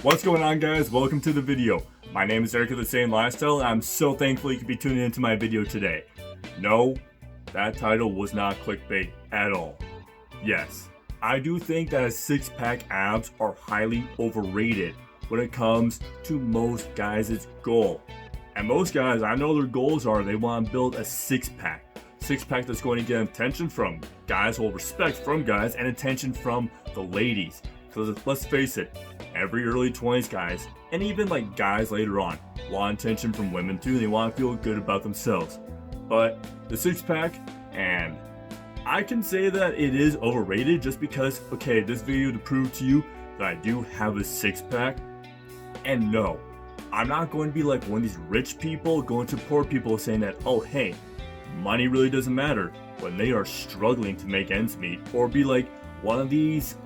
What's going on, guys? Welcome to the video. My name is Eric of the Saiyan Lifestyle, and I'm so thankful you could be tuning into my video today. No, that title was not clickbait at all. Yes, I do think that six-pack abs are highly overrated when it comes to most guys' goal. And most guys, I know their goals are they want to build a six-pack. Six-pack that's going to get attention from guys, well, respect from guys, and attention from the ladies. Because let's face it, every early 20s guys, and even like guys later on, want attention from women too. They want to feel good about themselves. But the six-pack, and I can say that it is overrated just because, okay, this video to prove to you that I do have a six-pack. And no, I'm not going to be like one of these rich people going to poor people saying that, oh hey, money really doesn't matter when they are struggling to make ends meet, or be like one of these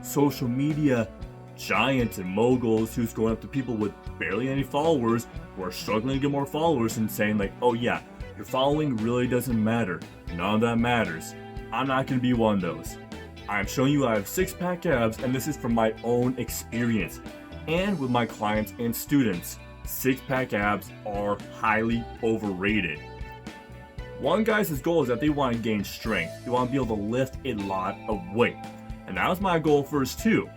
social media giants and moguls who's going up to people with barely any followers who are struggling to get more followers and saying like, oh yeah, your following really doesn't matter, none of that matters. I'm not going to be one of those. I'm showing you I have six-pack abs, and this is from my own experience and with my clients and students. Six-pack abs are highly overrated. One guy's goal is that they want to gain strength. They want to be able to lift a lot of weight. And that was my goal first too.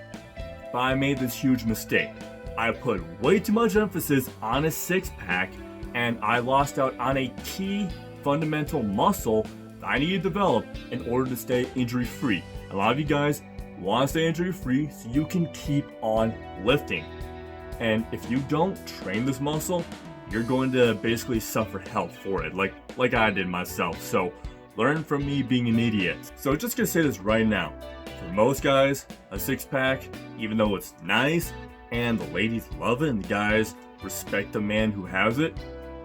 But I made this huge mistake. I put way too much emphasis on a six-pack, and I lost out on a key fundamental muscle that I need to develop in order to stay injury-free. A lot of you guys want to stay injury-free so you can keep on lifting. And if you don't train this muscle, you're going to basically suffer health for it, like I did myself. So learn from me being an idiot. So just gonna say this right now. For most guys, a six-pack, even though it's nice and the ladies love it and the guys respect the man who has it,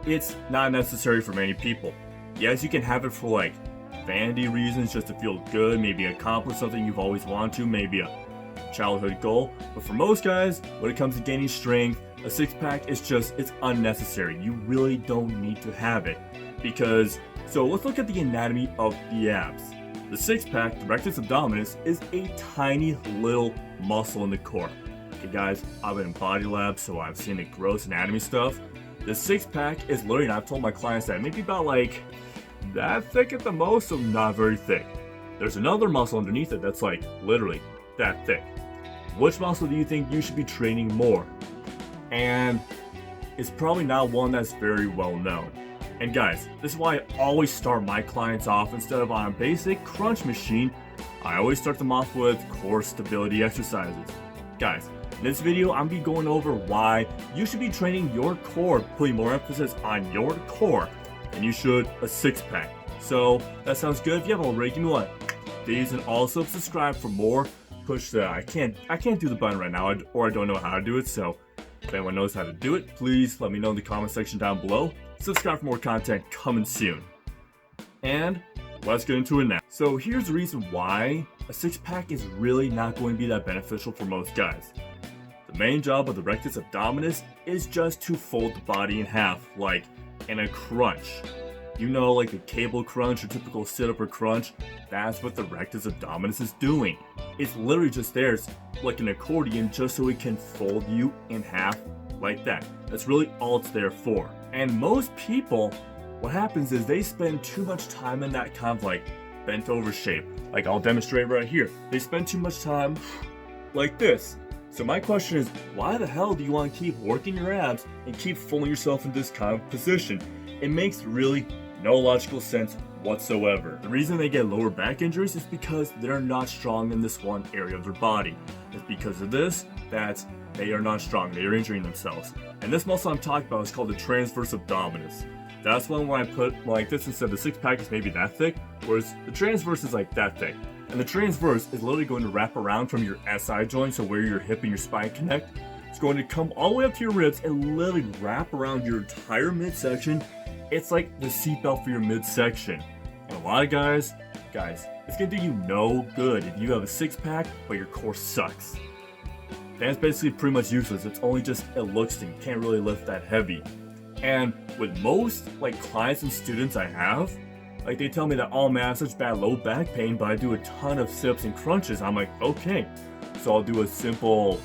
it's not necessary for many people. Yes, you can have it for like vanity reasons, just to feel good, maybe accomplish something you've always wanted to, maybe a childhood goal. But for most guys, when it comes to gaining strength, a six-pack is just, it's unnecessary. You really don't need to have it. Because, so let's look at the anatomy of the abs. The six-pack, the rectus abdominis, is a tiny little muscle in the core. Okay guys, I've been in body labs, so I've seen the gross anatomy stuff. The six-pack is literally, and I've told my clients that maybe about like that thick at the most, so not very thick. There's another muscle underneath it that's like literally that thick. Which muscle do you think you should be training more? And it's probably not one that's very well known. And guys, this is why I always start my clients off instead of on a basic crunch machine. I always start them off with core stability exercises. Guys, in this video I'm going to be going over why you should be training your core, putting more emphasis on your core than you should a six-pack. So that sounds good. If you haven't already, give me one. Please, and also subscribe for more. Push the I can't do the button right now, or I don't know how to do it. So if anyone knows how to do it, please let me know in the comment section down below. Subscribe for more content coming soon. And let's get into it now. So here's the reason why a six-pack is really not going to be that beneficial for most guys. The main job of the rectus abdominis is just to fold the body in half, like in a crunch. You know, like the cable crunch or typical sit-up or crunch, that's what the rectus abdominis is doing. It's literally just there, it's like an accordion, just so it can fold you in half like that. That's really all it's there for. And most people, what happens is they spend too much time in that kind of like bent over shape. Like I'll demonstrate right here. They spend too much time like this. So my question is, why the hell do you want to keep working your abs and keep folding yourself in this kind of position? It makes really no logical sense whatsoever. The reason they get lower back injuries is because they're not strong in this one area of their body. It's because of this that they are not strong. They are injuring themselves. And this muscle I'm talking about is called the transverse abdominis. That's one where I put like this instead of the six-pack is maybe that thick, whereas the transverse is like that thick. And the transverse is literally going to wrap around from your SI joint, so where your hip and your spine connect. It's going to come all the way up to your ribs and literally wrap around your entire midsection. It's like the seatbelt for your midsection. And a lot of guys, it's gonna do you no good if you have a six-pack but your core sucks. That's basically pretty much useless. It's only just it looks and you can't really lift that heavy. And with most like clients and students I have, like they tell me that, oh man, I have such bad low back pain, but I do a ton of sit-ups and crunches. I'm like, okay, so I'll do a simple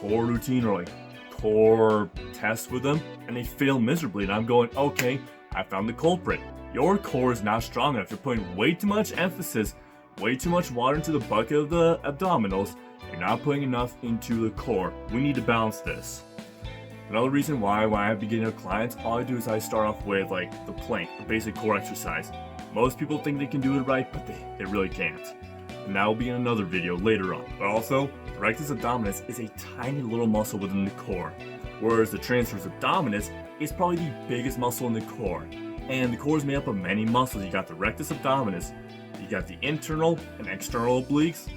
core routine or like core tests with them, and they fail miserably. And I'm going, okay, I found the culprit. Your core is not strong enough. You're putting way too much emphasis, way too much water into the bucket of the abdominals. You're not putting enough into the core. We need to balance this. Another reason why when I have beginner clients, all I do is I start off with like the plank, the basic core exercise. Most people think they can do it right, but they really can't. And that will be in another video later on. But also, the rectus abdominis is a tiny little muscle within the core, whereas the transverse abdominis is probably the biggest muscle in the core. And the core is made up of many muscles. You got the rectus abdominis, you got the internal and external obliques,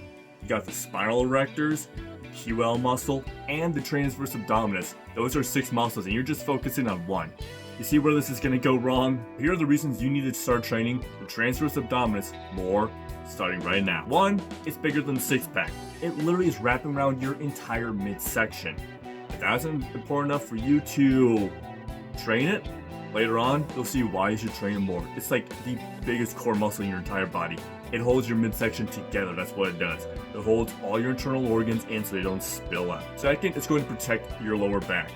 you got the spinal erectors, QL muscle, and the transverse abdominis. Those are 6 muscles, and you're just focusing on one. You see where this is going to go wrong? Here are the reasons you need to start training the transverse abdominis more, starting right now. 1, it's bigger than the 6-pack. It literally is wrapping around your entire midsection. If that's important enough for you to train it, later on, you'll see why you should train it more. It's like the biggest core muscle in your entire body. It holds your midsection together, that's what it does. It holds all your internal organs in so they don't spill out. Second, it's going to protect your lower back.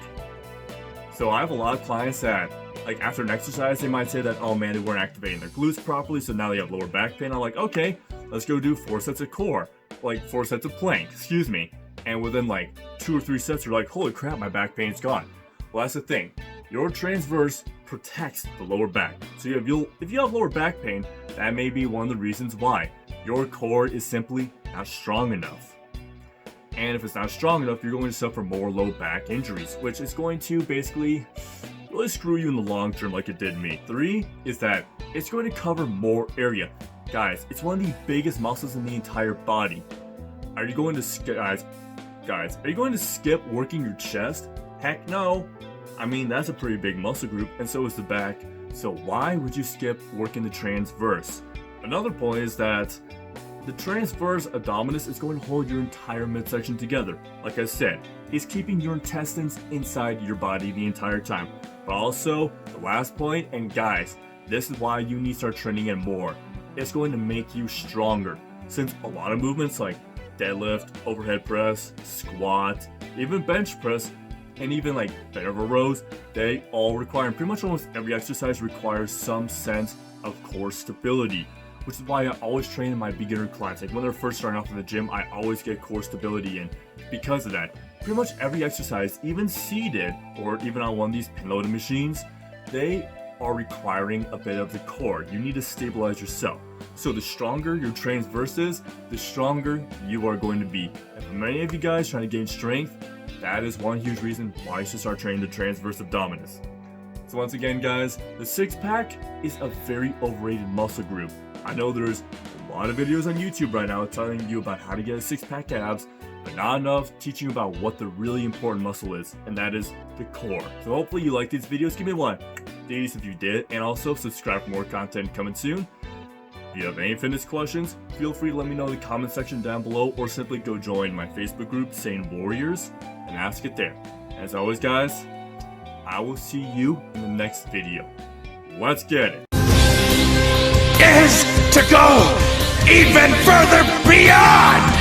So I have a lot of clients that, like after an exercise, they might say that, oh man, they weren't activating their glutes properly, so now they have lower back pain. I'm like, okay, let's go do 4 sets of core, like 4 sets of plank, excuse me. And within like 2 or 3 sets, you're like, holy crap, my back pain's gone. Well, that's the thing. Your transverse protects the lower back. So if you have lower back pain, that may be one of the reasons why. Your core is simply not strong enough. And if it's not strong enough, you're going to suffer more low back injuries, which is going to basically really screw you in the long term like it did me. 3 is that it's going to cover more area. Guys, it's one of the biggest muscles in the entire body. Are you going to skip, guys, are you going to skip working your chest? Heck no. I mean, that's a pretty big muscle group, and so is the back. So why would you skip working the transverse? Another point is that the transverse abdominis is going to hold your entire midsection together. Like I said, it's keeping your intestines inside your body the entire time. But also, the last point, and guys, this is why you need to start training it more. It's going to make you stronger. Since a lot of movements like deadlift, overhead press, squat, even bench press, and even like interval rows, they all require, and pretty much almost every exercise requires some sense of core stability, which is why I always train in my beginner clients. Like when they're first starting off in the gym, I always get core stability in. Because of that, pretty much every exercise, even seated or even on one of these pin loaded machines, they are requiring a bit of the core. You need to stabilize yourself. So the stronger your transverse is, the stronger you are going to be. And for many of you guys trying to gain strength, that is one huge reason why you should start training the transverse abdominis. So once again, guys, the 6-pack is a very overrated muscle group. I know there's a lot of videos on YouTube right now telling you about how to get a 6-pack abs, but not enough teaching you about what the really important muscle is, and that is the core. So hopefully you like these videos. Give me one if you did, and also subscribe for more content coming soon. If you have any fitness questions, feel free to let me know in the comment section down below, or simply go join my Facebook group, Saiyan Warriors, and ask it there. As always, guys, I will see you in the next video. Let's get it. Is to go even further beyond.